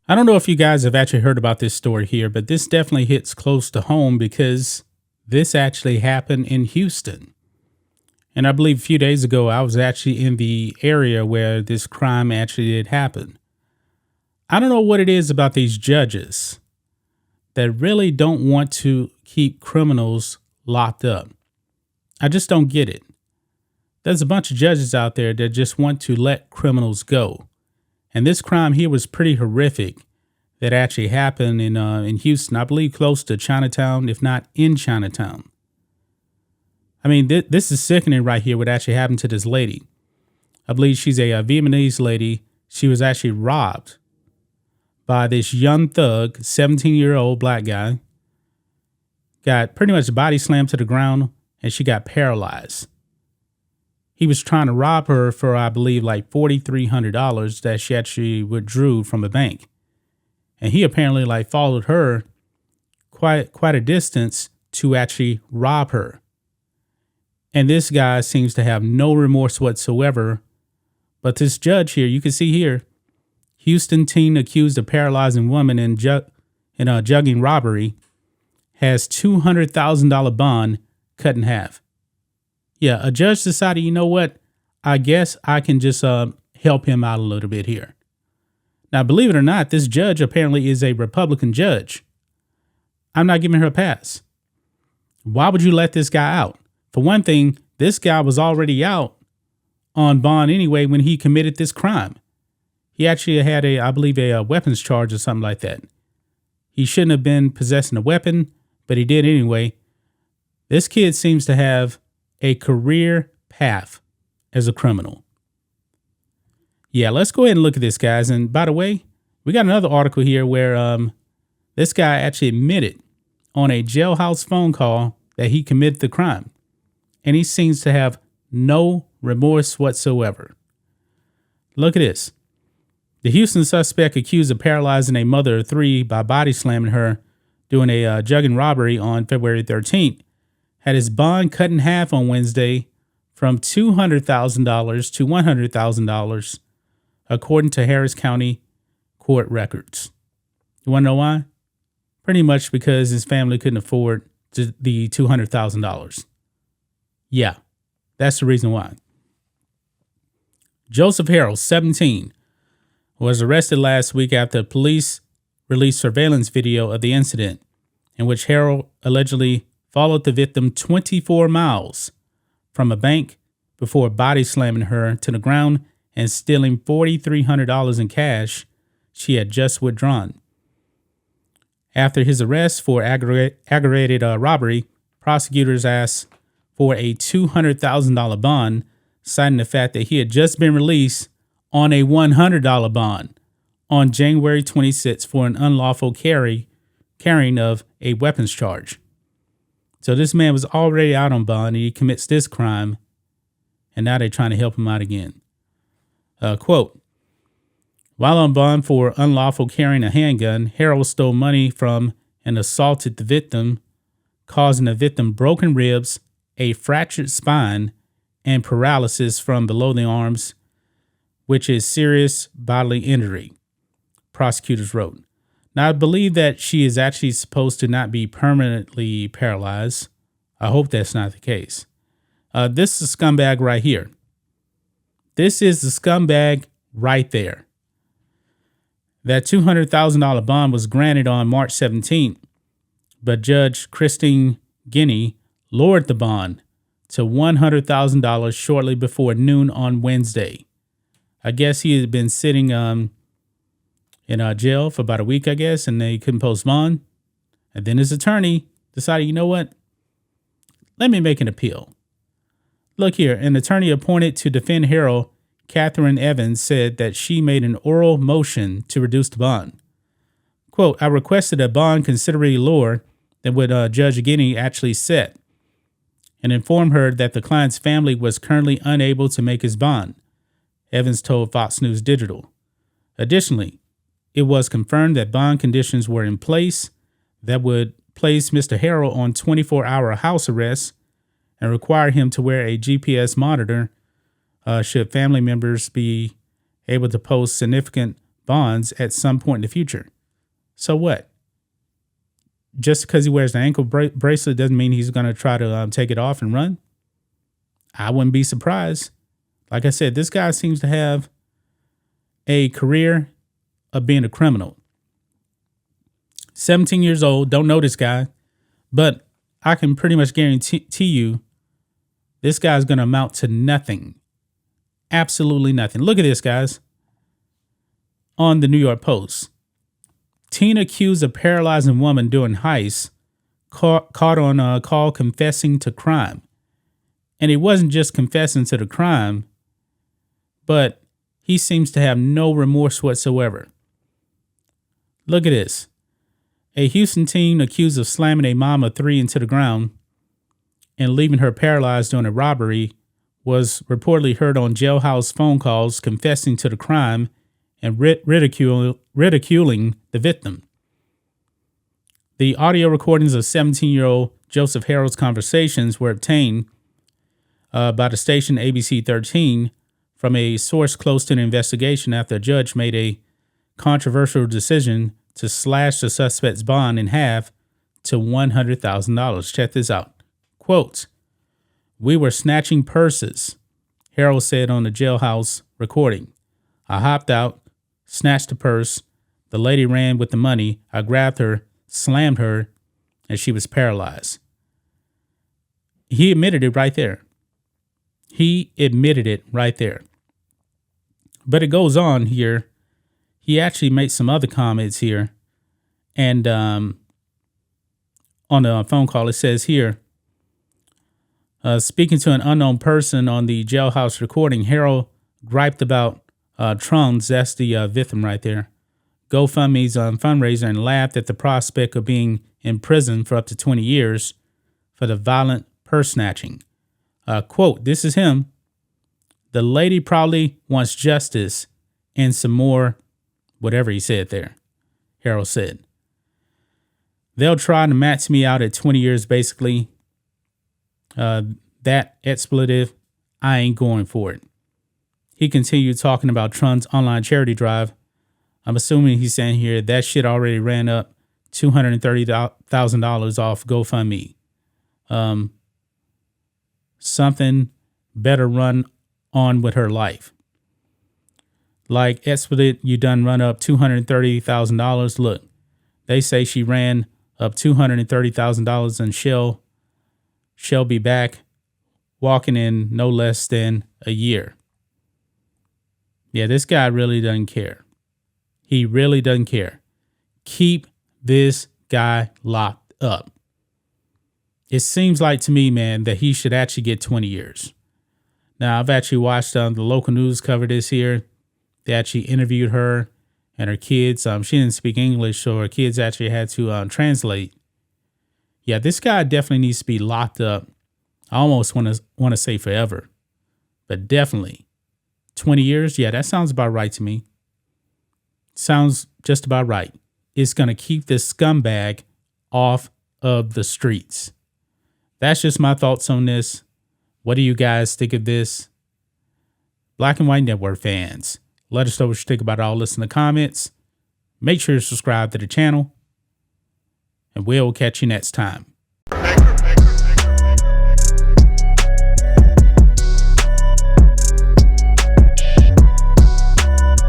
I don't know if you guys have actually heard about this story here, but this definitely hits close to home because this actually happened in Houston. And I believe a few days ago, I was actually in the area where this crime actually did happen. I don't know what it is about these judges that really don't want to keep criminals locked up. I just don't get it. There's a bunch of judges out there that just want to let criminals go. And this crime here was pretty horrific that actually happened in Houston, I believe close to Chinatown, if not in Chinatown. I mean, this is sickening right here what actually happened to this lady. I believe she's a Vietnamese lady. She was actually robbed by this young thug, 17-year-old black guy. Got pretty much body slammed to the ground and she got paralyzed. He was trying to rob her for, I believe, like $4,300 that she actually withdrew from a bank. And he apparently like followed her quite a distance to actually rob her. And this guy seems to have no remorse whatsoever. But this judge here, you can see here, Houston teen accused of paralyzing woman in a jugging robbery has $200,000 bond cut in half. Yeah, a judge decided, you know what? I guess I can just help him out a little bit here. Now, believe it or not, this judge apparently is a Republican judge. I'm not giving her a pass. Why would you let this guy out? For one thing, this guy was already out on bond anyway when he committed this crime. He actually had I believe, a weapons charge or something like that. He shouldn't have been possessing a weapon, but he did anyway. This kid seems to have a career path as a criminal. Yeah, let's go ahead and look at this, guys. And by the way, we got another article here where this guy actually admitted on a jailhouse phone call that he committed the crime. And he seems to have no remorse whatsoever. Look at this. The Houston suspect accused of paralyzing a mother of three by body slamming her during a jugging robbery on February 13th had his bond cut in half on Wednesday from $200,000 to $100,000, according to Harris County court records. You want to know why? Pretty much because his family couldn't afford the $200,000. Yeah, that's the reason why. Joseph Harrell, 17, was arrested last week after police released surveillance video of the incident in which Harrell allegedly followed the victim 24 miles from a bank before body slamming her to the ground and stealing $4,300 in cash she had just withdrawn. After his arrest for aggravated robbery, prosecutors asked for a $200,000 bond, citing the fact that he had just been released on a $100 bond on January 26 for an unlawful carrying of a weapons charge. So this man was already out on bond and he commits this crime, and now they're trying to help him out again. Quote, while on bond for unlawful carrying a handgun, Harrell stole money from and assaulted the victim, causing the victim broken ribs, a fractured spine, and paralysis from below the arms, which is serious bodily injury, prosecutors wrote. Now, I believe that she is actually supposed to not be permanently paralyzed. I hope that's not the case. This is a scumbag right here. This is the scumbag right there. That $200,000 bond was granted on March 17th, but Judge Christine Guinea lowered the bond to $100,000 shortly before noon on Wednesday. I guess he had been sitting in jail for about a week, I guess, and they couldn't post bond. And then his attorney decided, you know what? Let me make an appeal. Look here, an attorney appointed to defend Harrell, Catherine Evans, said that she made an oral motion to reduce the bond. Quote, I requested a bond considerably lower than what Judge Guinea actually set, and informed her that the client's family was currently unable to make his bond, Evans told Fox News Digital. Additionally, it was confirmed that bond conditions were in place that would place Mr. Harrell on 24-hour house arrest and require him to wear a GPS monitor should family members be able to post significant bonds at some point in the future. So what? Just because he wears an ankle bracelet doesn't mean he's going to try to take it off and run? I wouldn't be surprised. Like I said, this guy seems to have a career of being a criminal. 17 years old, don't know this guy, but I can pretty much guarantee you this guy's going to amount to nothing. Absolutely nothing. Look at this, guys. On the New York Post. Teen accused of paralyzing woman during heist caught on a call confessing to crime. And he wasn't just confessing to the crime, but he seems to have no remorse whatsoever. Look at this. A Houston teen accused of slamming a mom of 3 into the ground and leaving her paralyzed during a robbery was reportedly heard on jailhouse phone calls confessing to the crime and ridiculing the victim. The audio recordings of 17-year-old Joseph Harrell's conversations were obtained by the station ABC 13 from a source close to the investigation after a judge made a controversial decision to slash the suspect's bond in half to $100,000. Check this out. Quote, "We were snatching purses," Harrell said on the jailhouse recording. "I hopped out, snatched the purse. The lady ran with the money. I grabbed her, slammed her, and she was paralyzed." He admitted it right there. He admitted it right there. But it goes on here. He actually made some other comments here. And on the phone call, it says here, speaking to an unknown person on the jailhouse recording, Harrell griped about Trons, that's the victim right there, GoFundMe's fundraiser, and laughed at the prospect of being in prison for up to 20 years for the violent purse snatching. Quote, this is him. "The lady probably wants justice and some more," whatever he said there, Harrell said. "They'll try to max me out at 20 years, basically. That expletive, I ain't going for it." He continued talking about Trump's online charity drive. I'm assuming he's saying here that shit already ran up $230,000 off GoFundMe. Something better run on with her life. Like, expletive, you done run up $230,000. Look, they say she ran up $230,000 and she'll be back walking in no less than a year. Yeah, this guy really doesn't care. He really doesn't care. Keep this guy locked up. It seems like to me, man, that he should actually get 20 years. Now, I've actually watched the local news cover this here. They actually interviewed her and her kids. She didn't speak English, so her kids actually had to translate. Yeah, this guy definitely needs to be locked up. I almost want to say forever, but definitely 20 years. Yeah, that sounds about right to me. Sounds just about right. It's going to keep this scumbag off of the streets. That's just my thoughts on this. What do you guys think of this? Black and White Network fans, let us know what you think about all this in the comments. Make sure to subscribe to the channel, and we'll catch you next time.